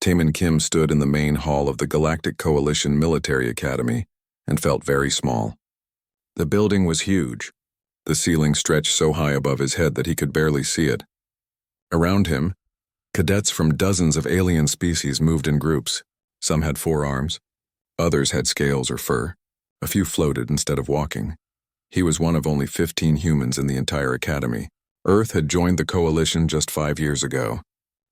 Taemin Kim stood in the main hall of the Galactic Coalition Military Academy and felt very small. The building was huge. The ceiling stretched so high above his head that he could barely see it. Around him, cadets from dozens of alien species moved in groups. Some had 4 arms. Others had scales or fur. A few floated instead of walking. He was one of only 15 humans in the entire academy. Earth had joined the coalition just 5 years ago.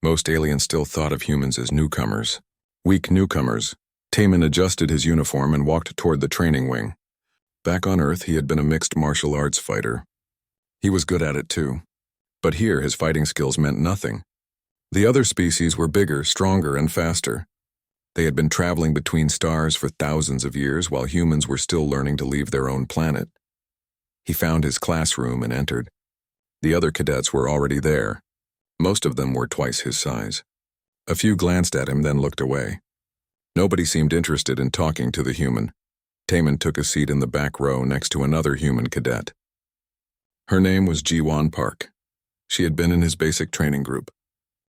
Most aliens still thought of humans as newcomers. Weak newcomers. Taemin adjusted his uniform and walked toward the training wing. Back on Earth, he had been a mixed martial arts fighter. He was good at it too. But here, his fighting skills meant nothing. The other species were bigger, stronger, and faster. They had been traveling between stars for thousands of years while humans were still learning to leave their own planet. He found his classroom and entered. The other cadets were already there. Most of them were twice his size. A few glanced at him, then looked away. Nobody seemed interested in talking to the human. Taemin took a seat in the back row next to another human cadet. Her name was Ji-won Park. She had been in his basic training group.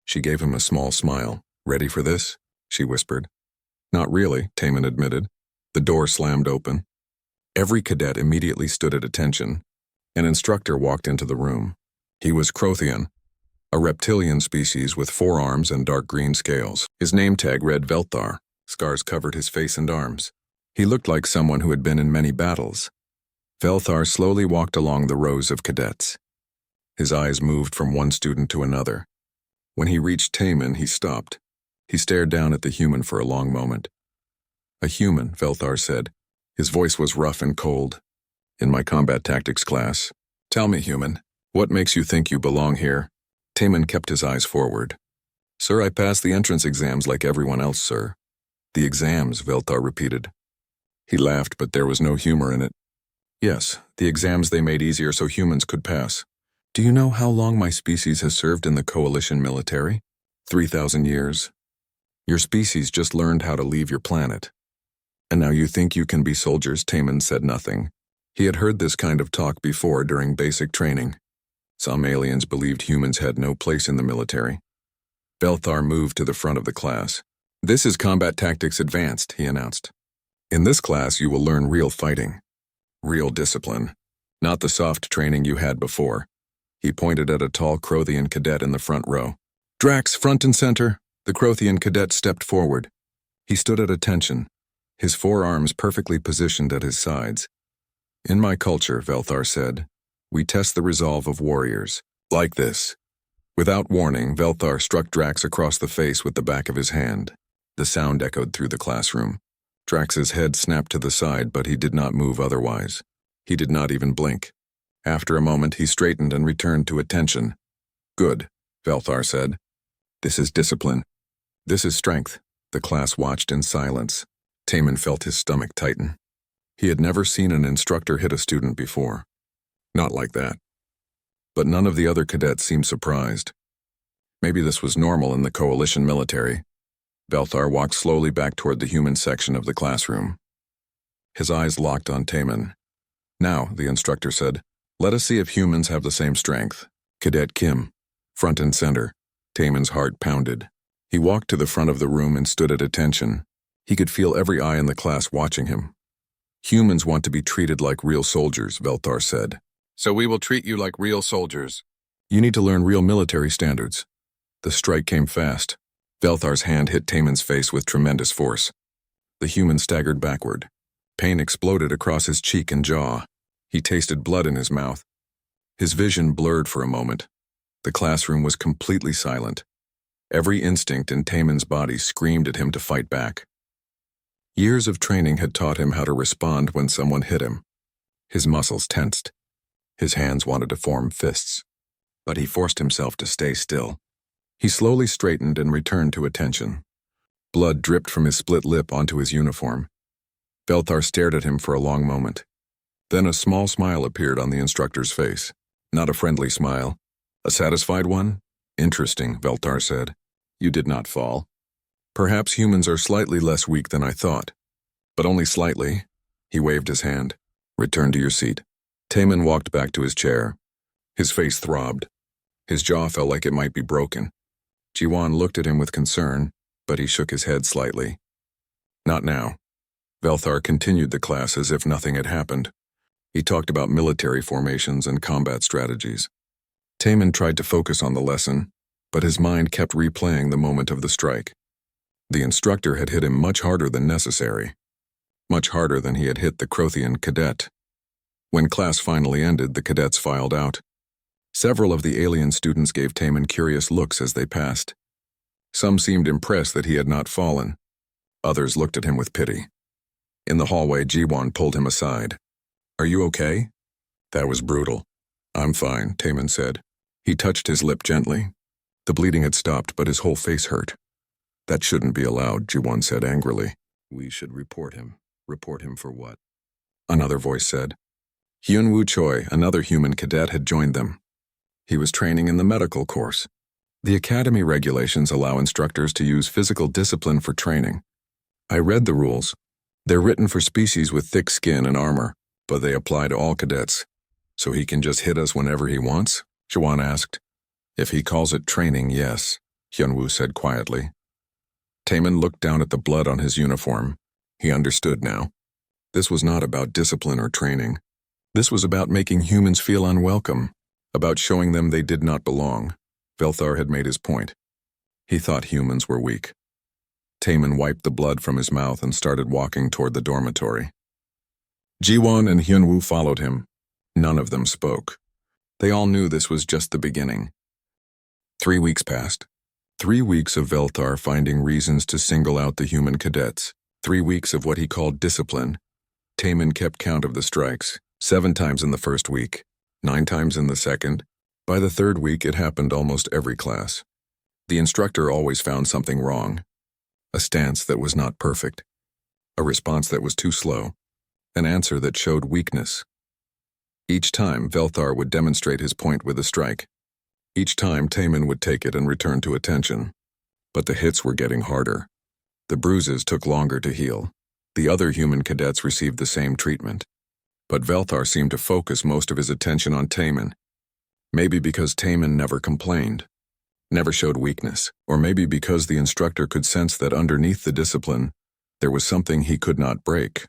She gave him a small smile. "Ready for this?" she whispered. "Not really," Taemin admitted. The door slammed open. Every cadet immediately stood at attention. An instructor walked into the room. He was Crothian, a reptilian species with 4 arms and dark green scales. His name tag read Velthar. Scars covered his face and arms. He looked like someone who had been in many battles. Velthar slowly walked along the rows of cadets. His eyes moved from one student to another. When he reached Taemin, he stopped. He stared down at the human for a long moment. "A human," Velthar said. His voice was rough and cold. "In my combat tactics class. Tell me, human, what makes you think you belong here?" Taemin kept his eyes forward. "Sir, I passed the entrance exams like everyone else, sir." "The exams," Velthar repeated. He laughed, but there was no humor in it. "Yes, the exams they made easier so humans could pass. Do you know how long my species has served in the coalition military? 3,000 years. Your species just learned how to leave your planet. And now you think you can be soldiers?" Taemin said nothing. He had heard this kind of talk before during basic training. Some aliens believed humans had no place in the military. Velthar moved to the front of the class. "This is Combat Tactics Advanced," he announced. "In this class you will learn real fighting. Real discipline. Not the soft training you had before." He pointed at a tall Crothian cadet in the front row. "Drax, front and center." The Crothian cadet stepped forward. He stood at attention, his 4 arms perfectly positioned at his sides. "In my culture," Velthar said, "we test the resolve of warriors. Like this." Without warning, Velthar struck Drax across the face with the back of his hand. The sound echoed through the classroom. Drax's head snapped to the side, but he did not move otherwise. He did not even blink. After a moment, he straightened and returned to attention. "Good," Velthar said. "This is discipline. This is strength." The class watched in silence. Taemin felt his stomach tighten. He had never seen an instructor hit a student before. Not like that. But none of the other cadets seemed surprised. Maybe this was normal in the coalition military. Velthar walked slowly back toward the human section of the classroom. His eyes locked on Taemin. "Now," the instructor said, "let us see if humans have the same strength." Cadet Kim, front and center. Taemin's heart pounded. He walked to the front of the room and stood at attention. He could feel every eye in the class watching him. "Humans want to be treated like real soldiers," Velthar said. "So we will treat you like real soldiers. You need to learn real military standards." The strike came fast. Velthar's hand hit Taemin's face with tremendous force. The human staggered backward. Pain exploded across his cheek and jaw. He tasted blood in his mouth. His vision blurred for a moment. The classroom was completely silent. Every instinct in Taemin's body screamed at him to fight back. Years of training had taught him how to respond when someone hit him. His muscles tensed. His hands wanted to form fists. But he forced himself to stay still. He slowly straightened and returned to attention. Blood dripped from his split lip onto his uniform. Velthar stared at him for a long moment. Then a small smile appeared on the instructor's face. Not a friendly smile. A satisfied one? "Interesting," Velthar said. "You did not fall. Perhaps humans are slightly less weak than I thought. But only slightly." He waved his hand. "Return to your seat." Taemin walked back to his chair. His face throbbed. His jaw felt like it might be broken. Ji-won looked at him with concern, but he shook his head slightly. Not now. Velthar continued the class as if nothing had happened. He talked about military formations and combat strategies. Taman tried to focus on the lesson, but his mind kept replaying the moment of the strike. The instructor had hit him much harder than necessary. Much harder than he had hit the Crothian cadet. When class finally ended, the cadets filed out. Several of the alien students gave Taman curious looks as they passed. Some seemed impressed that he had not fallen. Others looked at him with pity. In the hallway, Jiwon pulled him aside. "Are you okay?" "That was brutal." "I'm fine," Taman said. He touched his lip gently. The bleeding had stopped, but his whole face hurt. "That shouldn't be allowed," Jiwon said angrily. "We should report him." "Report him for what?" Another voice said. Hyunwoo Choi, another human cadet, had joined them. He was training in the medical course. The academy regulations allow instructors to use physical discipline for training. I read the rules. They're written for species with thick skin and armor, but they apply to all cadets. "So he can just hit us whenever he wants?" Jiwon asked. "If he calls it training, yes," Hyunwoo said quietly. Taman looked down at the blood on his uniform. He understood now. This was not about discipline or training. This was about making humans feel unwelcome, about showing them they did not belong. Velthar had made his point. He thought humans were weak. Taman wiped the blood from his mouth and started walking toward the dormitory. Jiwon and Hyunwoo followed him. None of them spoke. They all knew this was just the beginning. 3 weeks passed. 3 weeks of Velthar finding reasons to single out the human cadets. 3 weeks of what he called discipline. Taman kept count of the strikes. 7 times in the first week. 9 times in the second. By the 3rd week, it happened almost every class. The instructor always found something wrong. A stance that was not perfect. A response that was too slow. An answer that showed weakness. Each time, Velthar would demonstrate his point with a strike. Each time, Taman would take it and return to attention. But the hits were getting harder. The bruises took longer to heal. The other human cadets received the same treatment. But Velthar seemed to focus most of his attention on Taman. Maybe because Taman never complained, never showed weakness, or maybe because the instructor could sense that underneath the discipline, there was something he could not break.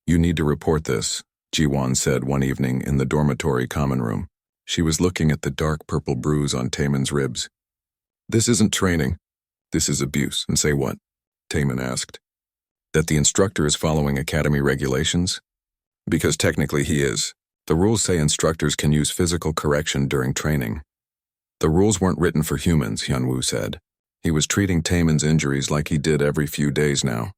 "You need to report this," Jiwon said one evening in the dormitory common room. She was looking at the dark purple bruise on Taman's ribs. "This isn't training. This is abuse." "And say what?" Taman asked. "That the instructor is following academy regulations?" "Because technically he is. The rules say instructors can use physical correction during training." "The rules weren't written for humans," Hyunwoo said. He was treating Taman's injuries like he did every few days now.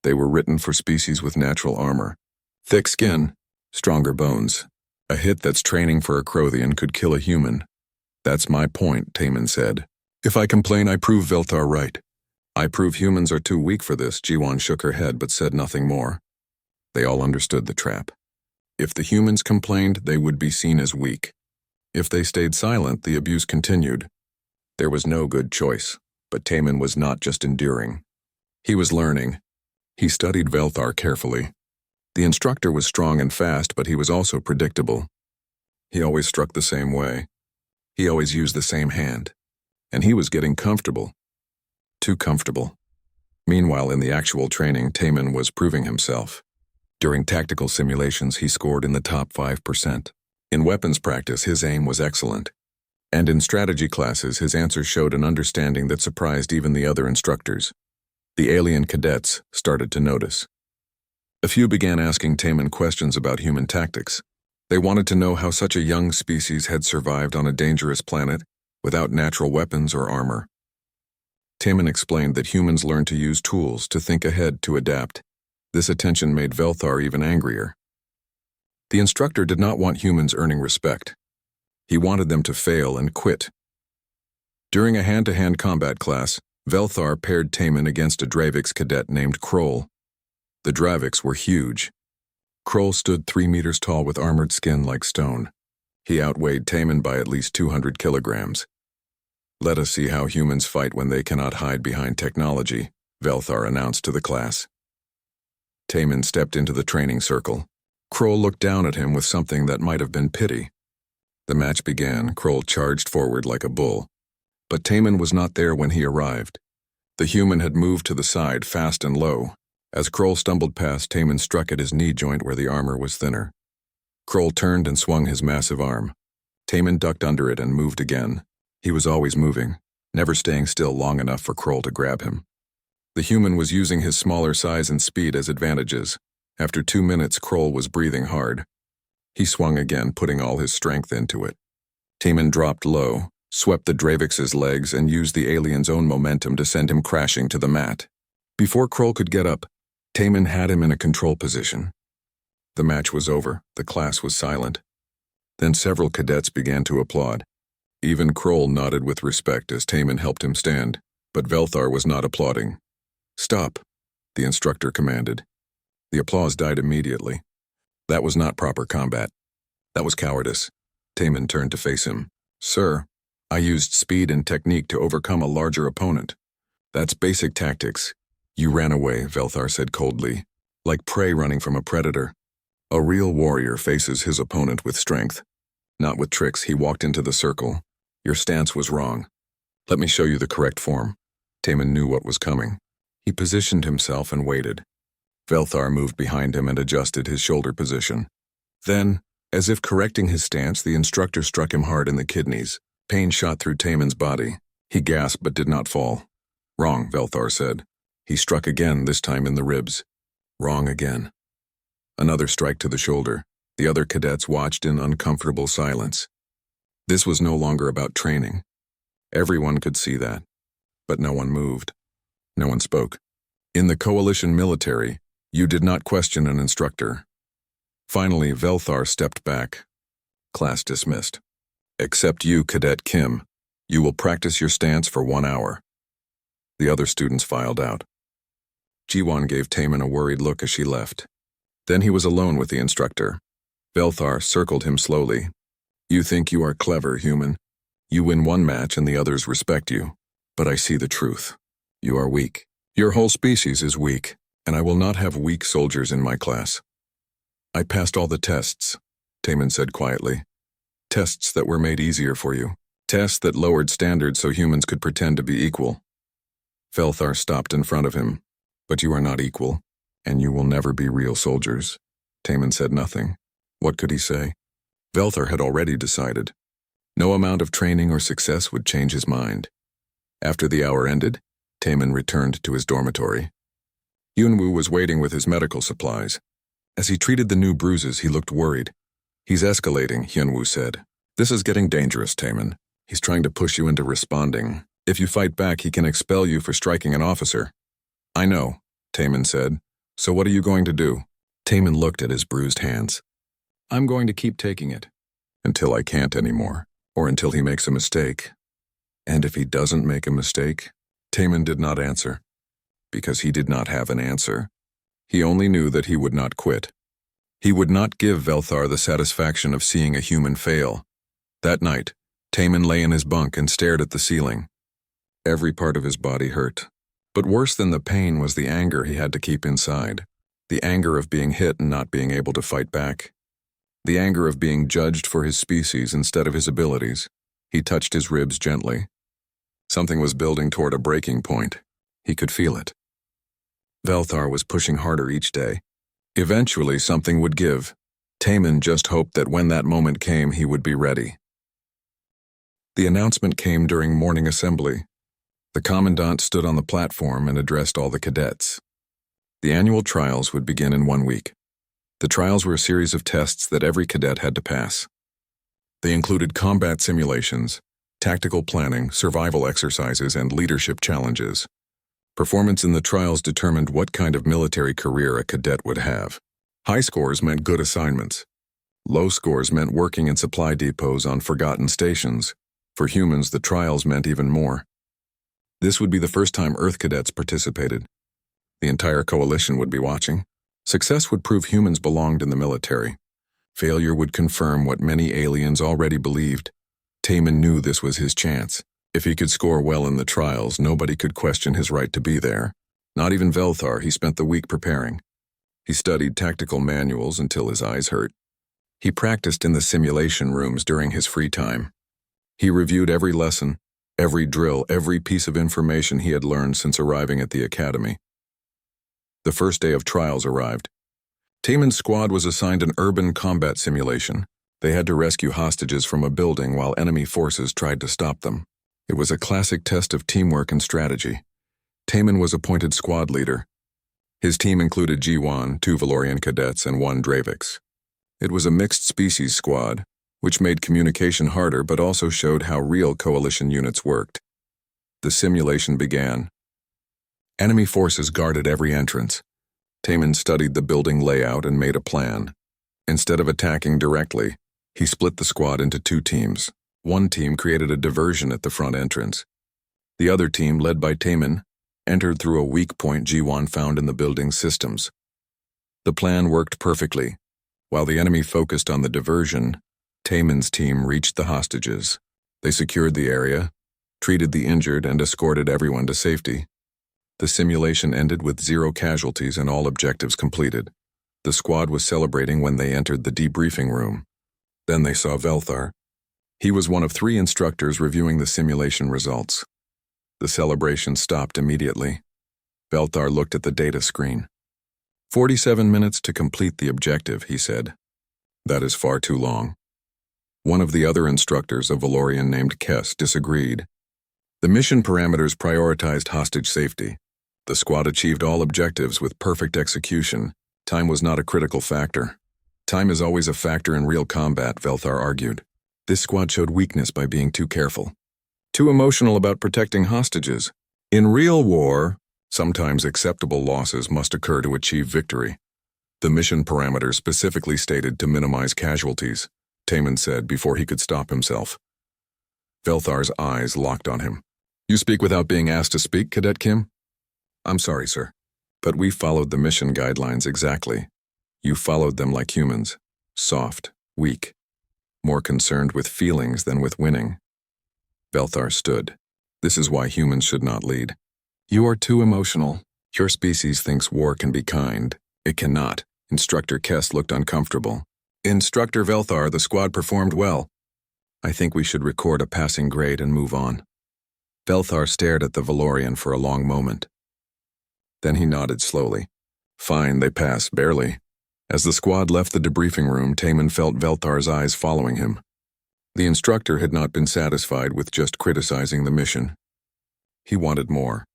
"They were written for species with natural armor. Thick skin, stronger bones. A hit that's training for a Crothian could kill a human." "That's my point," Taman said. "If I complain, I prove Velthar right. I prove humans are too weak for this." Jiwon shook her head but said nothing more. They all understood the trap. If the humans complained, they would be seen as weak. If they stayed silent, the abuse continued. There was no good choice, but Taman was not just enduring. He was learning. He studied Velthar carefully. The instructor was strong and fast, but he was also predictable. He always struck the same way. He always used the same hand. And he was getting comfortable. Too comfortable. Meanwhile, in the actual training, Taman was proving himself. During tactical simulations, he scored in the top 5%. In weapons practice, his aim was excellent. And in strategy classes, his answers showed an understanding that surprised even the other instructors. The alien cadets started to notice. A few began asking Taman questions about human tactics. They wanted to know how such a young species had survived on a dangerous planet without natural weapons or armor. Taman explained that humans learn to use tools, to think ahead, to adapt. This attention made Velthar even angrier. The instructor did not want humans earning respect. He wanted them to fail and quit. During a hand-to-hand combat class, Velthar paired Taman against a Dravix cadet named Kroll. The Dravix were huge. Kroll stood 3 meters tall with armored skin like stone. He outweighed Taman by at least 200 kilograms. "Let us see how humans fight when they cannot hide behind technology," Velthar announced to the class. Taman stepped into the training circle. Kroll looked down at him with something that might have been pity. The match began. Kroll charged forward like a bull. But Taman was not there when he arrived. The human had moved to the side, fast and low. As Kroll stumbled past, Taman struck at his knee joint where the armor was thinner. Kroll turned and swung his massive arm. Taman ducked under it and moved again. He was always moving, never staying still long enough for Kroll to grab him. The human was using his smaller size and speed as advantages. After 2 minutes, Kroll was breathing hard. He swung again, putting all his strength into it. Taman dropped low, swept the Dravix's legs, and used the alien's own momentum to send him crashing to the mat. Before Kroll could get up, Taman had him in a control position. The match was over. The class was silent. Then several cadets began to applaud. Even Kroll nodded with respect as Taman helped him stand, but Velthar was not applauding. "Stop," the instructor commanded. The applause died immediately. That was not proper combat. That was cowardice. Taman turned to face him. "Sir, I used speed and technique to overcome a larger opponent. That's basic tactics." "You ran away," Velthar said coldly, "like prey running from a predator. A real warrior faces his opponent with strength, not with tricks." He walked into the circle. "Your stance was wrong. Let me show you the correct form." Taman knew what was coming. He positioned himself and waited. Velthar moved behind him and adjusted his shoulder position. Then, as if correcting his stance, the instructor struck him hard in the kidneys. Pain shot through Taman's body. He gasped but did not fall. "Wrong," Velthar said. He struck again, this time in the ribs. Wrong again. Another strike to the shoulder. The other cadets watched in uncomfortable silence. This was no longer about training. Everyone could see that. But no one moved. No one spoke. In the coalition military, you did not question an instructor. Finally, Velthar stepped back. "Class dismissed. Except you, Cadet Kim. You will practice your stance for 1 hour." The other students filed out. Jiwon gave Taman a worried look as she left. Then he was alone with the instructor. Velthar circled him slowly. "You think you are clever, human. You win one match and the others respect you. But I see the truth. You are weak. Your whole species is weak, and I will not have weak soldiers in my class." "I passed all the tests," Taman said quietly. "Tests that were made easier for you. Tests that lowered standards so humans could pretend to be equal." Velthar stopped in front of him. "But you are not equal, and you will never be real soldiers." Taman said nothing. What could he say? Velthar had already decided. No amount of training or success would change his mind. After the hour ended, Taman returned to his dormitory. Yunwoo was waiting with his medical supplies. As he treated the new bruises, he looked worried. "He's escalating," Hyunwoo said. "This is getting dangerous, Taman. He's trying to push you into responding. If you fight back, he can expel you for striking an officer." "I know," Taman said. "So what are you going to do?" Taman looked at his bruised hands. "I'm going to keep taking it. Until I can't anymore. Or until he makes a mistake." "And if he doesn't make a mistake?" Taman did not answer. Because he did not have an answer. He only knew that he would not quit. He would not give Velthar the satisfaction of seeing a human fail. That night, Taman lay in his bunk and stared at the ceiling. Every part of his body hurt. But worse than the pain was the anger he had to keep inside. The anger of being hit and not being able to fight back. The anger of being judged for his species instead of his abilities. He touched his ribs gently. Something was building toward a breaking point. He could feel it. Velthar was pushing harder each day. Eventually, something would give. Taman just hoped that when that moment came, he would be ready. The announcement came during morning assembly. The commandant stood on the platform and addressed all the cadets. The annual trials would begin in 1 week. The trials were a series of tests that every cadet had to pass. They included combat simulations, tactical planning, survival exercises, and leadership challenges. Performance in the trials determined what kind of military career a cadet would have. High scores meant good assignments. Low scores meant working in supply depots on forgotten stations. For humans, the trials meant even more. This would be the first time Earth cadets participated. The entire coalition would be watching. Success would prove humans belonged in the military. Failure would confirm what many aliens already believed. Taman knew this was his chance. If he could score well in the trials, nobody could question his right to be there. Not even Velthar. He spent the week preparing. He studied tactical manuals until his eyes hurt. He practiced in the simulation rooms during his free time. He reviewed every lesson, Every drill, every piece of information he had learned since arriving at the academy. The first day of trials arrived. Taman's squad was assigned an urban combat simulation. They had to rescue hostages from a building while enemy forces tried to stop them. It was a classic test of teamwork and strategy. Taman was appointed squad leader. His team included G1, 2 Valorian cadets, and 1 Dravix. It was a mixed species squad, which made communication harder but also showed how real coalition units worked. The simulation began. Enemy forces guarded every entrance. Taman studied the building layout and made a plan. Instead of attacking directly, he split the squad into 2 teams. One team created a diversion at the front entrance. The other team, led by Taman, entered through a weak point G1 found in the building's systems. The plan worked perfectly. While the enemy focused on the diversion, Taman's team reached the hostages. They secured the area, treated the injured, and escorted everyone to safety. The simulation ended with 0 casualties and all objectives completed. The squad was celebrating when they entered the debriefing room. Then they saw Velthar. He was one of 3 instructors reviewing the simulation results. The celebration stopped immediately. Velthar looked at the data screen. 47 minutes to complete the objective, he said. That is far too long. One of the other instructors, a Valorian named Kess, disagreed. The mission parameters prioritized hostage safety. The squad achieved all objectives with perfect execution. Time was not a critical factor. Time is always a factor in real combat, Velthar argued. This squad showed weakness by being too careful. Too emotional about protecting hostages. In real war, sometimes acceptable losses must occur to achieve victory. The mission parameters specifically stated to minimize casualties, Taman said before he could stop himself. Velthar's eyes locked on him. You speak without being asked to speak, Cadet Kim? I'm sorry, sir. But we followed the mission guidelines exactly. You followed them like humans. Soft, weak. More concerned with feelings than with winning. Velthar stood. This is why humans should not lead. You are too emotional. Your species thinks war can be kind. It cannot. Instructor Kess looked uncomfortable. Instructor Velthar, the squad performed well. I think we should record a passing grade and move on. Velthar stared at the Valorian for a long moment. Then he nodded slowly. Fine, they passed, barely. As the squad left the debriefing room, Taman felt Velthar's eyes following him. The instructor had not been satisfied with just criticizing the mission. He wanted more.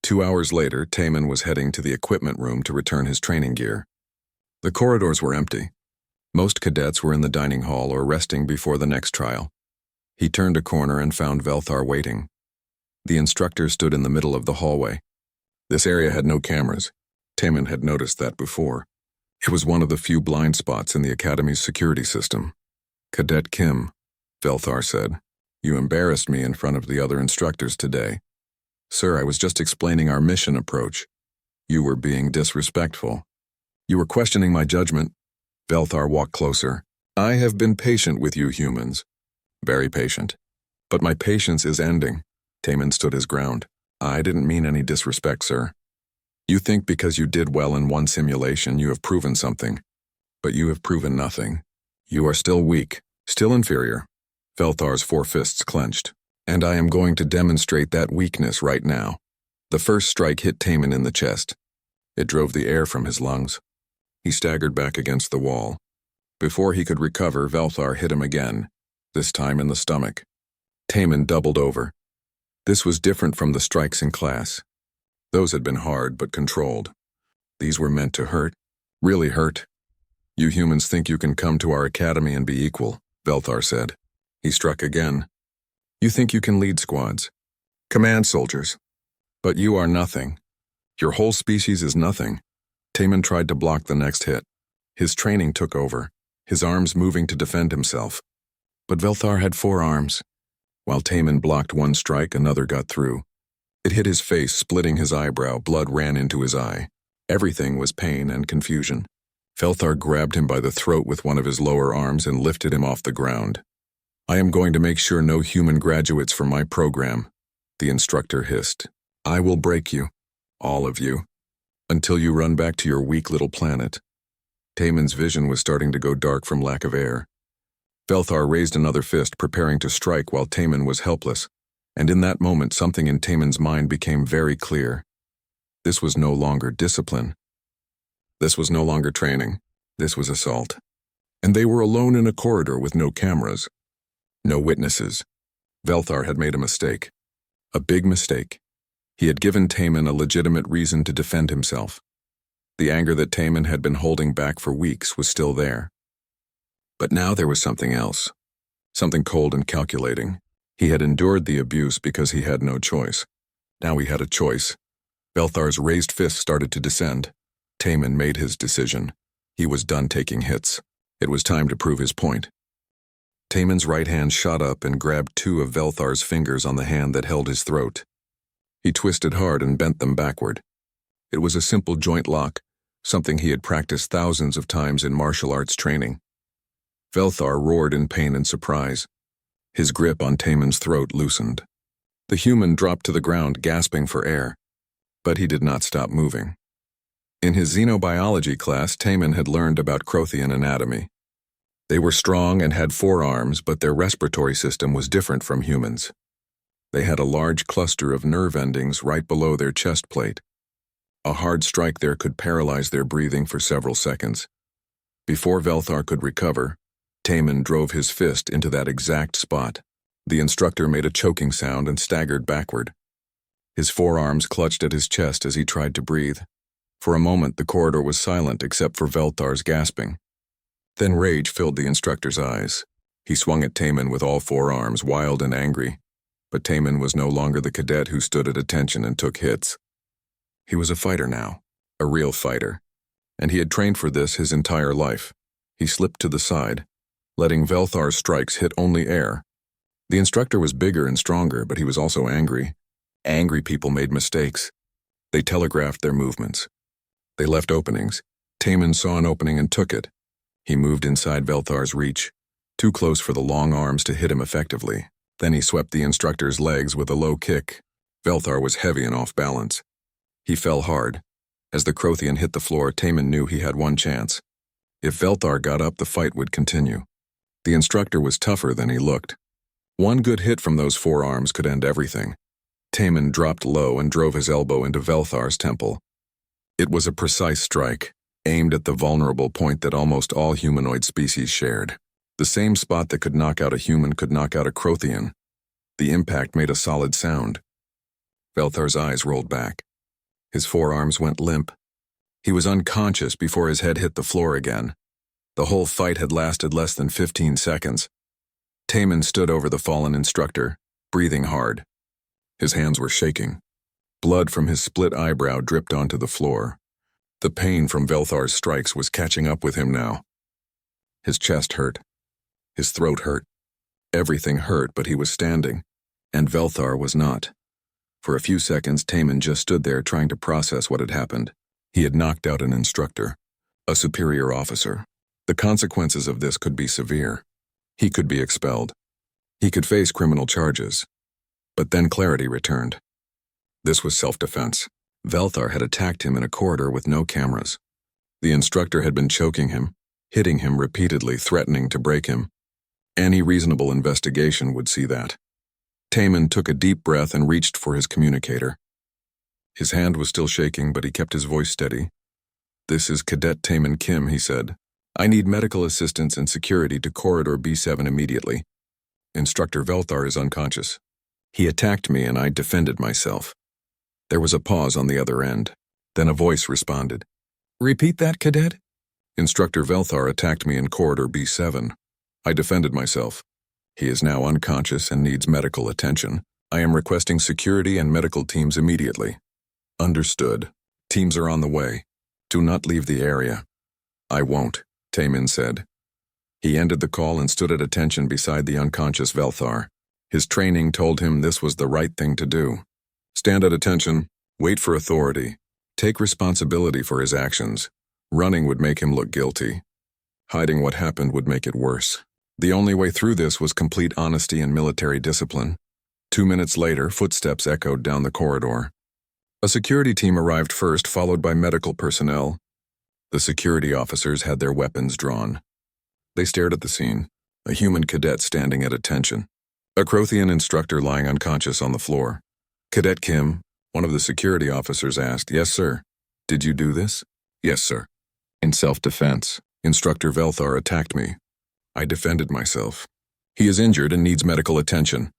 2 hours later, Taman was heading to the equipment room to return his training gear. The corridors were empty. Most cadets were in the dining hall or resting before the next trial. He turned a corner and found Velthar waiting. The instructor stood in the middle of the hallway. This area had no cameras. Taman had noticed that before. It was one of the few blind spots in the Academy's security system. Cadet Kim, Velthar said, you embarrassed me in front of the other instructors today. Sir, I was just explaining our mission approach. You were being disrespectful. You were questioning my judgment. Velthar walked closer. I have been patient with you humans. Very patient. But my patience is ending. Taman stood his ground. I didn't mean any disrespect, sir. You think because you did well in one simulation you have proven something. But you have proven nothing. You are still weak, still inferior. Velthar's 4 fists clenched. And I am going to demonstrate that weakness right now. The first strike hit Taman in the chest. It drove the air from his lungs. He staggered back against the wall. Before he could recover, Velthar hit him again, this time in the stomach. Taman doubled over. This was different from the strikes in class. Those had been hard but controlled. These were meant to hurt, really hurt. You humans think you can come to our academy and be equal, Velthar said. He struck again. You think you can lead squads, command soldiers. But you are nothing. Your whole species is nothing. Taman tried to block the next hit. His training took over, his arms moving to defend himself. But Velthar had 4 arms. While Taman blocked one strike, another got through. It hit his face, splitting his eyebrow. Blood ran into his eye. Everything was pain and confusion. Velthar grabbed him by the throat with one of his lower arms and lifted him off the ground. I am going to make sure no human graduates from my program, the instructor hissed. I will break you, all of you, until you run back to your weak little planet. Taman's vision was starting to go dark from lack of air. Velthar raised another fist, preparing to strike while Taman was helpless. And in that moment, something in Taman's mind became very clear. This was no longer discipline. This was no longer training. This was assault. And they were alone in a corridor with no cameras, no witnesses. Velthar had made a mistake. A big mistake. He had given Taman a legitimate reason to defend himself. The anger that Taman had been holding back for weeks was still there. But now there was something else. Something cold and calculating. He had endured the abuse because he had no choice. Now he had a choice. Velthar's raised fist started to descend. Taman made his decision. He was done taking hits. It was time to prove his point. Taman's right hand shot up and grabbed two of Velthar's fingers on the hand that held his throat. He twisted hard and bent them backward. It was a simple joint lock, something he had practiced thousands of times in martial arts training. Velthar roared in pain and surprise. His grip on Taman's throat loosened. The human dropped to the ground, gasping for air. But he did not stop moving. In his xenobiology class, Taman had learned about Crothian anatomy. They were strong and had 4 arms, but their respiratory system was different from humans. They had a large cluster of nerve endings right below their chest plate. A hard strike there could paralyze their breathing for several seconds. Before Velthar could recover, Taman drove his fist into that exact spot. The instructor made a choking sound and staggered backward. His forearms clutched at his chest as he tried to breathe. For a moment, the corridor was silent except for Velthar's gasping. Then rage filled the instructor's eyes. He swung at Taman with all 4 arms, wild and angry. But Taman was no longer the cadet who stood at attention and took hits. He was a fighter now, a real fighter. And he had trained for this his entire life. He slipped to the side, letting Velthar's strikes hit only air. The instructor was bigger and stronger, but he was also angry. Angry people made mistakes. They telegraphed their movements. They left openings. Taman saw an opening and took it. He moved inside Velthar's reach, too close for the long arms to hit him effectively. Then he swept the instructor's legs with a low kick. Velthar was heavy and off balance. He fell hard. As the Crothian hit the floor, Taman knew he had one chance. If Velthar got up, the fight would continue. The instructor was tougher than he looked. One good hit from those 4 arms could end everything. Taman dropped low and drove his elbow into Velthar's temple. It was a precise strike, aimed at the vulnerable point that almost all humanoid species shared. The same spot that could knock out a human could knock out a Crothian. The impact made a solid sound. Velthar's eyes rolled back. His forearms went limp. He was unconscious before his head hit the floor again. The whole fight had lasted less than 15 seconds. Taman stood over the fallen instructor, breathing hard. His hands were shaking. Blood from his split eyebrow dripped onto the floor. The pain from Velthar's strikes was catching up with him now. His chest hurt. His throat hurt. Everything hurt, but he was standing, and Velthar was not. For a few seconds, Taman just stood there trying to process what had happened. He had knocked out an instructor, a superior officer. The consequences of this could be severe. He could be expelled. He could face criminal charges. But then clarity returned. This was self-defense. Velthar had attacked him in a corridor with no cameras. The instructor had been choking him, hitting him repeatedly, threatening to break him. Any reasonable investigation would see that. Taman took a deep breath and reached for his communicator. His hand was still shaking, but he kept his voice steady. "This is Cadet Taman Kim," he said. "I need medical assistance and security to Corridor B7 immediately. Instructor Velthar is unconscious. He attacked me and I defended myself." There was a pause on the other end. Then a voice responded. "Repeat that, Cadet?" "Instructor Velthar attacked me in Corridor B7. I defended myself. He is now unconscious and needs medical attention. I am requesting security and medical teams immediately." "Understood. Teams are on the way. Do not leave the area." "I won't," Taman said. He ended the call and stood at attention beside the unconscious Velthar. His training told him this was the right thing to do. Stand at attention, wait for authority, take responsibility for his actions. Running would make him look guilty. Hiding what happened would make it worse. The only way through this was complete honesty and military discipline. 2 minutes later, footsteps echoed down the corridor. A security team arrived first, followed by medical personnel. The security officers had their weapons drawn. They stared at the scene, a human cadet standing at attention. A Crothian instructor lying unconscious on the floor. Cadet Kim, one of the security officers asked, "Yes, sir. Did you do this?" "Yes, sir. In self-defense, Instructor Velthar attacked me. I defended myself. He is injured and needs medical attention."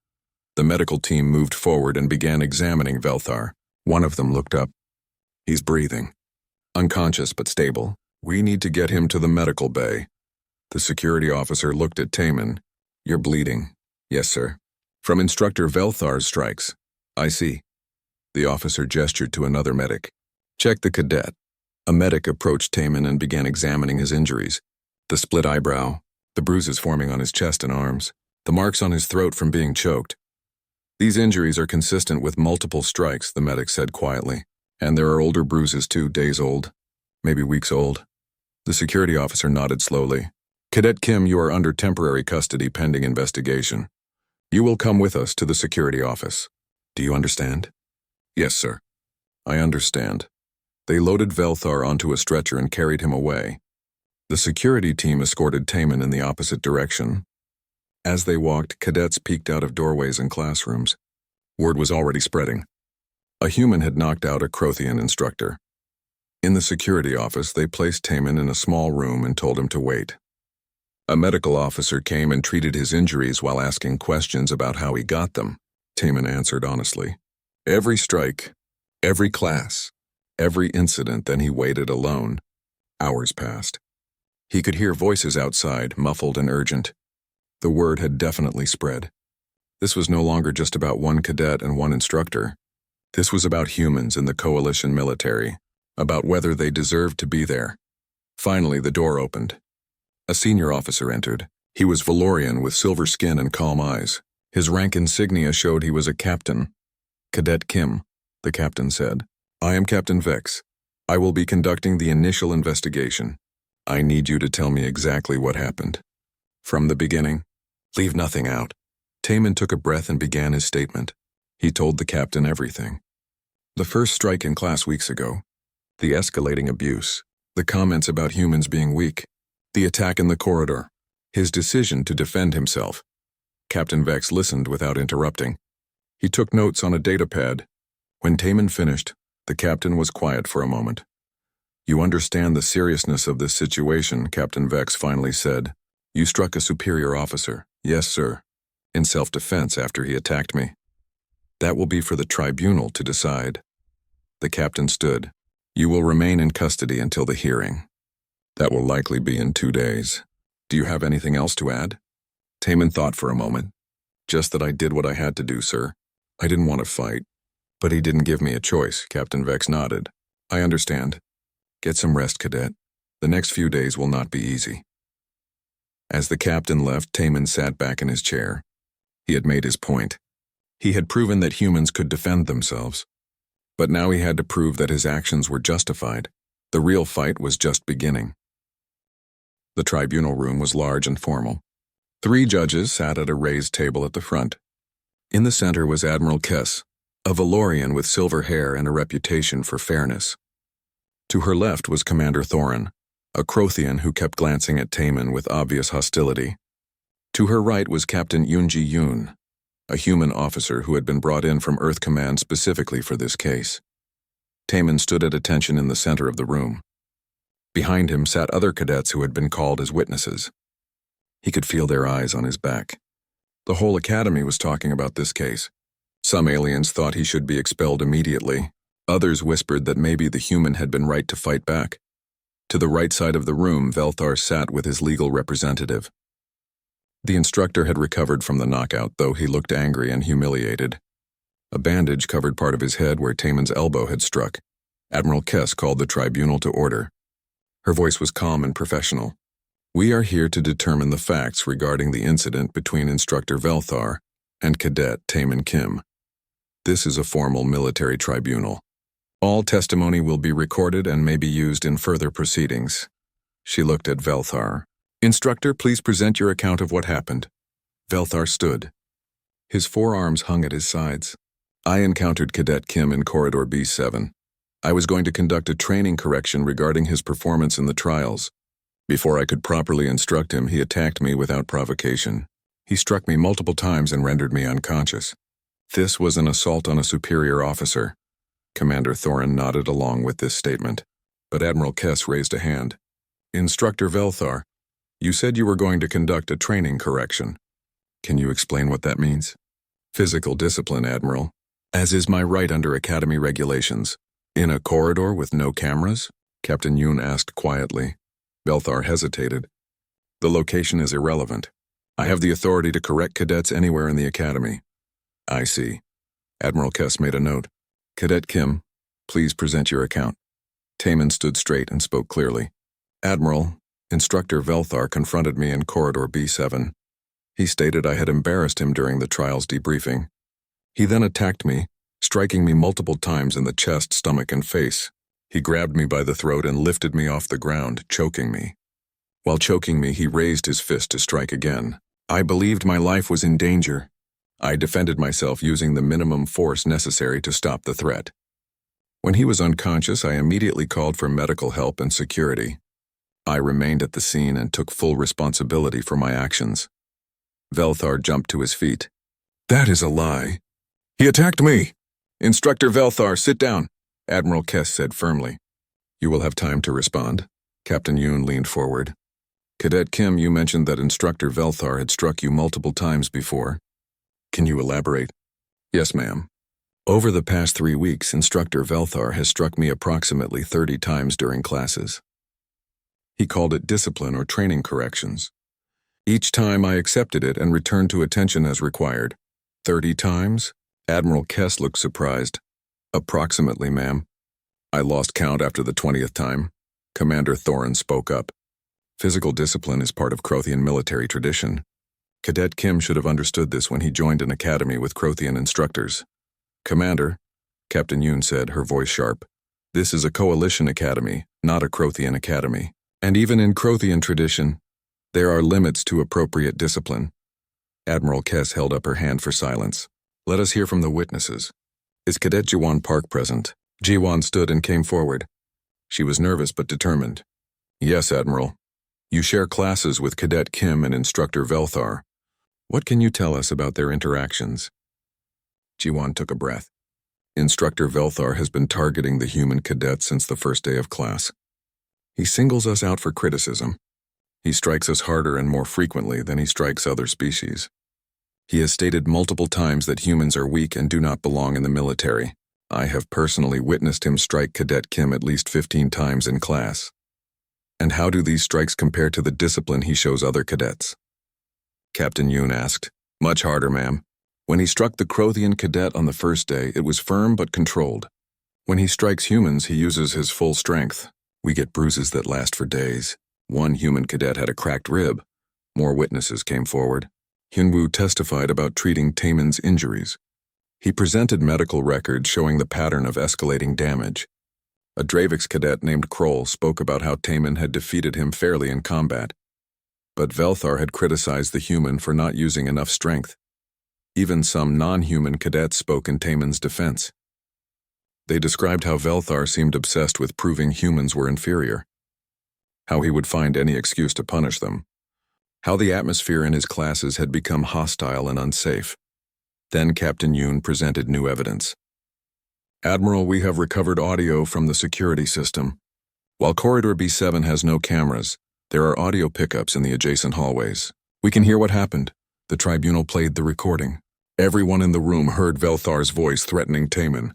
The medical team moved forward and began examining Velthar. One of them looked up. "He's breathing. Unconscious but stable. We need to get him to the medical bay." The security officer looked at Taman. "You're bleeding." "Yes, sir. From Instructor Velthar's strikes." "I see." The officer gestured to another medic. "Check the cadet." A medic approached Taman and began examining his injuries. The split eyebrow, the bruises forming on his chest and arms, the marks on his throat from being choked. "These injuries are consistent with multiple strikes," the medic said quietly. "And there are older bruises too, days old, maybe weeks old." The security officer nodded slowly. "Cadet Kim, you are under temporary custody pending investigation. You will come with us to the security office. Do you understand?" "Yes, sir." "I understand." They loaded Velthar onto a stretcher and carried him away. The security team escorted Taman in the opposite direction. As they walked, cadets peeked out of doorways and classrooms. Word was already spreading. A human had knocked out a Crothian instructor. In the security office, they placed Taman in a small room and told him to wait. A medical officer came and treated his injuries while asking questions about how he got them. Taman answered honestly. Every strike, every class, every incident, then he waited alone. Hours passed. He could hear voices outside, muffled and urgent. The word had definitely spread. This was no longer just about one cadet and one instructor. This was about humans in the coalition military, about whether they deserved to be there. Finally, the door opened. A senior officer entered. He was Valorian with silver skin and calm eyes. His rank insignia showed he was a captain. "Cadet Kim," the captain said. "I am Captain Vex. I will be conducting the initial investigation. I need you to tell me exactly what happened. From the beginning. Leave nothing out." Taman took a breath and began his statement. He told the captain everything. The first strike in class weeks ago. The escalating abuse. The comments about humans being weak. The attack in the corridor. His decision to defend himself. Captain Vex listened without interrupting. He took notes on a datapad. When Taman finished, the captain was quiet for a moment. "You understand the seriousness of this situation," Captain Vex finally said. "You struck a superior officer." "Yes, sir. In self-defense after he attacked me." "That will be for the tribunal to decide." The captain stood. "You will remain in custody until the hearing. That will likely be in 2 days. Do you have anything else to add?" Taman thought for a moment. "Just that I did what I had to do, sir. I didn't want to fight. But he didn't give me a choice." Captain Vex nodded. "I understand. Get some rest, cadet. The next few days will not be easy." As the captain left, Taman sat back in his chair. He had made his point. He had proven that humans could defend themselves. But now he had to prove that his actions were justified. The real fight was just beginning. The tribunal room was large and formal. 3 judges sat at a raised table at the front. In the center was Admiral Kess, a Valorian with silver hair and a reputation for fairness. To her left was Commander Thorin, a Crothian who kept glancing at Taman with obvious hostility. To her right was Captain Yoonji Yoon, a human officer who had been brought in from Earth Command specifically for this case. Taman stood at attention in the center of the room. Behind him sat other cadets who had been called as witnesses. He could feel their eyes on his back. The whole academy was talking about this case. Some aliens thought he should be expelled immediately. Others whispered that maybe the human had been right to fight back. To the right side of the room, Velthar sat with his legal representative. The instructor had recovered from the knockout, though he looked angry and humiliated. A bandage covered part of his head where Taman's elbow had struck. Admiral Kess called the tribunal to order. Her voice was calm and professional. "We are here to determine the facts regarding the incident between Instructor Velthar and Cadet Taman Kim. This is a formal military tribunal. All testimony will be recorded and may be used in further proceedings." She looked at Velthar. "Instructor, please present your account of what happened." Velthar stood. His forearms hung at his sides. "I encountered Cadet Kim in Corridor B7. I was going to conduct a training correction regarding his performance in the trials. Before I could properly instruct him, he attacked me without provocation. He struck me multiple times and rendered me unconscious. This was an assault on a superior officer. Commander Thorin nodded along with this statement, but Admiral Kess raised a hand. Instructor Velthar, you said you were going to conduct a training correction. Can you explain what that means? Physical discipline, Admiral, as is my right under Academy regulations. In a corridor with no cameras? Captain Yoon asked quietly. Velthar hesitated. The location is irrelevant. I have the authority to correct cadets anywhere in the Academy. I see. Admiral Kess made a note. Cadet Kim, please present your account. Taman stood straight and spoke clearly. Admiral, Instructor Velthar confronted me in Corridor B7. He stated I had embarrassed him during the trial's debriefing. He then attacked me, striking me multiple times in the chest, stomach, and face. He grabbed me by the throat and lifted me off the ground, choking me. While choking me, he raised his fist to strike again. I believed my life was in danger. I defended myself using the minimum force necessary to stop the threat. When he was unconscious, I immediately called for medical help and security. I remained at the scene and took full responsibility for my actions. Velthar jumped to his feet. That is a lie. He attacked me. Instructor Velthar, sit down, Admiral Kess said firmly. You will have time to respond. Captain Yoon leaned forward. Cadet Kim, you mentioned that Instructor Velthar had struck you multiple times before. Can you elaborate? Yes, ma'am. Over the past 3 weeks, Instructor Velthar has struck me approximately 30 times during classes. He called it discipline or training corrections. Each time I accepted it and returned to attention as required. 30 times? Admiral Kess looked surprised. Approximately, ma'am. I lost count after the 20th time. Commander Thorin spoke up. Physical discipline is part of Crothian military tradition. Cadet Kim should have understood this when he joined an academy with Crothian instructors. Commander, Captain Yoon said, her voice sharp, this is a coalition academy, not a Crothian academy. And even in Crothian tradition, there are limits to appropriate discipline. Admiral Kess held up her hand for silence. Let us hear from the witnesses. Is Cadet Jiwon Park present? Jiwon stood and came forward. She was nervous but determined. Yes, Admiral. You share classes with Cadet Kim and Instructor Velthar. What can you tell us about their interactions? Jiwon took a breath. Instructor Velthar has been targeting the human cadets since the first day of class. He singles us out for criticism. He strikes us harder and more frequently than he strikes other species. He has stated multiple times that humans are weak and do not belong in the military. I have personally witnessed him strike Cadet Kim at least 15 times in class. And how do these strikes compare to the discipline he shows other cadets? Captain Yoon asked. Much harder, ma'am. When he struck the Crothian cadet on the first day, it was firm but controlled. When he strikes humans, he uses his full strength. We get bruises that last for days. One human cadet had a cracked rib. More witnesses came forward. Hyunwoo testified about treating Taemin's injuries. He presented medical records showing the pattern of escalating damage. A Dravix cadet named Kroll spoke about how Taemin had defeated him fairly in combat. But Velthar had criticized the human for not using enough strength. Even some non-human cadets spoke in Taemin's defense. They described how Velthar seemed obsessed with proving humans were inferior. How he would find any excuse to punish them. How the atmosphere in his classes had become hostile and unsafe. Then Captain Yoon presented new evidence. Admiral, we have recovered audio from the security system. While Corridor B7 has no cameras, there are audio pickups in the adjacent hallways. We can hear what happened. The tribunal played the recording. Everyone in the room heard Velthar's voice threatening Taemin,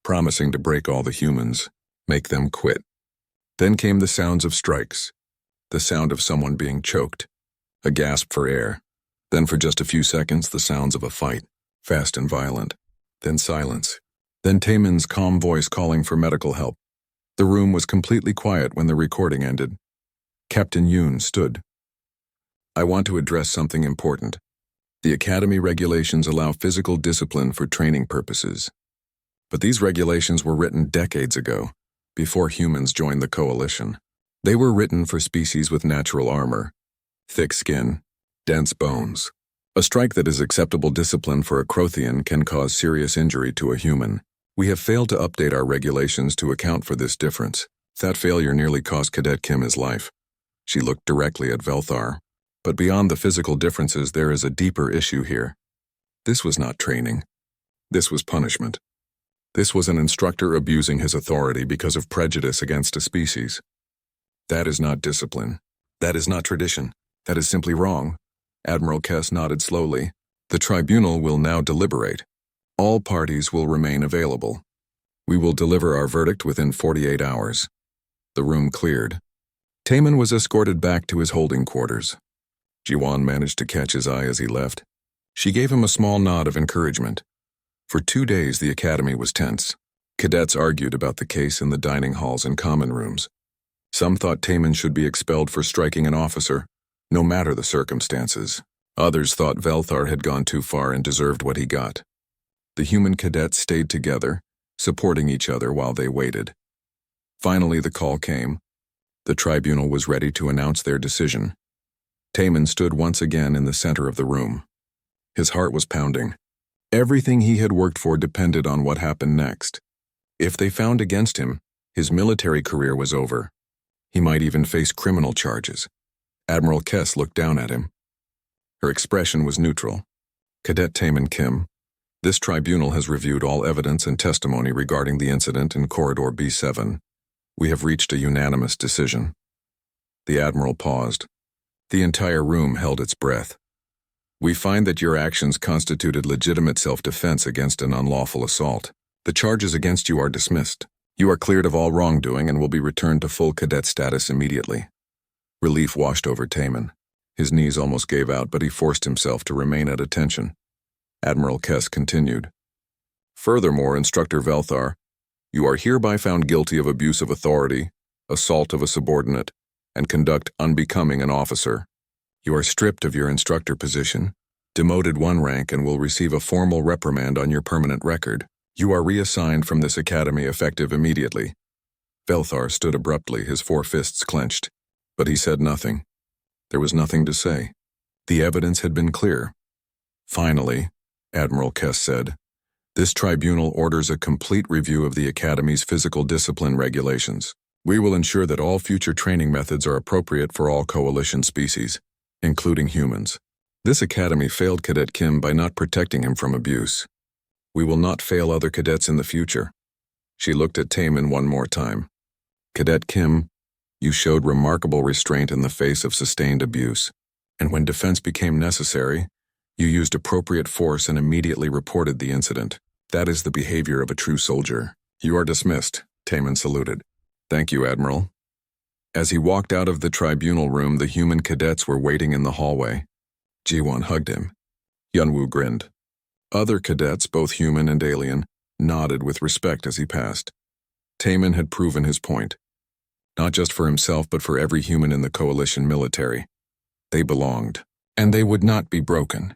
promising to break all the humans, make them quit. Then came the sounds of strikes, the sound of someone being choked, a gasp for air. Then for just a few seconds, the sounds of a fight, fast and violent. Then silence. Then Taemin's calm voice calling for medical help. The room was completely quiet when the recording ended. Captain Yoon stood. I want to address something important. The Academy regulations allow physical discipline for training purposes. But these regulations were written decades ago, before humans joined the coalition. They were written for species with natural armor, thick skin, dense bones. A strike that is acceptable discipline for a Crothian can cause serious injury to a human. We have failed to update our regulations to account for this difference. That failure nearly cost Cadet Kim his life. She looked directly at Velthar. But beyond the physical differences, there is a deeper issue here. This was not training. This was punishment. This was an instructor abusing his authority because of prejudice against a species. That is not discipline. That is not tradition. That is simply wrong. Admiral Kess nodded slowly. The tribunal will now deliberate. All parties will remain available. We will deliver our verdict within 48 hours. The room cleared. Taman was escorted back to his holding quarters. Jiwan managed to catch his eye as he left. She gave him a small nod of encouragement. For 2 days, the academy was tense. Cadets argued about the case in the dining halls and common rooms. Some thought Taman should be expelled for striking an officer, no matter the circumstances. Others thought Velthar had gone too far and deserved what he got. The human cadets stayed together, supporting each other while they waited. Finally, the call came. The tribunal was ready to announce their decision. Taman stood once again in the center of the room. His heart was pounding. Everything he had worked for depended on what happened next. If they found against him, his military career was over. He might even face criminal charges. Admiral Kess looked down at him. Her expression was neutral. Cadet Taman Kim, this tribunal has reviewed all evidence and testimony regarding the incident in Corridor B7. We have reached a unanimous decision. The Admiral paused. The entire room held its breath. We find that your actions constituted legitimate self-defense against an unlawful assault. The charges against you are dismissed. You are cleared of all wrongdoing and will be returned to full cadet status immediately. Relief washed over Taman. His knees almost gave out, but he forced himself to remain at attention. Admiral Kess continued. Furthermore, Instructor Velthar, you are hereby found guilty of abuse of authority, assault of a subordinate, and conduct unbecoming an officer. You are stripped of your instructor position, demoted 1 rank, and will receive a formal reprimand on your permanent record. You are reassigned from this academy effective immediately. Velthar stood abruptly, his 4 fists clenched, but he said nothing. There was nothing to say. The evidence had been clear. Finally, Admiral Kess said, this tribunal orders a complete review of the Academy's physical discipline regulations. We will ensure that all future training methods are appropriate for all coalition species, including humans. This Academy failed Cadet Kim by not protecting him from abuse. We will not fail other cadets in the future. She looked at Taman one more time. Cadet Kim, you showed remarkable restraint in the face of sustained abuse, and when defense became necessary, you used appropriate force and immediately reported the incident. That is the behavior of a true soldier. You are dismissed, Taman saluted. Thank you, Admiral. As he walked out of the tribunal room, the human cadets were waiting in the hallway. Jiwan hugged him. Yunwoo grinned. Other cadets, both human and alien, nodded with respect as he passed. Taman had proven his point. Not just for himself, but for every human in the coalition military. They belonged, and they would not be broken.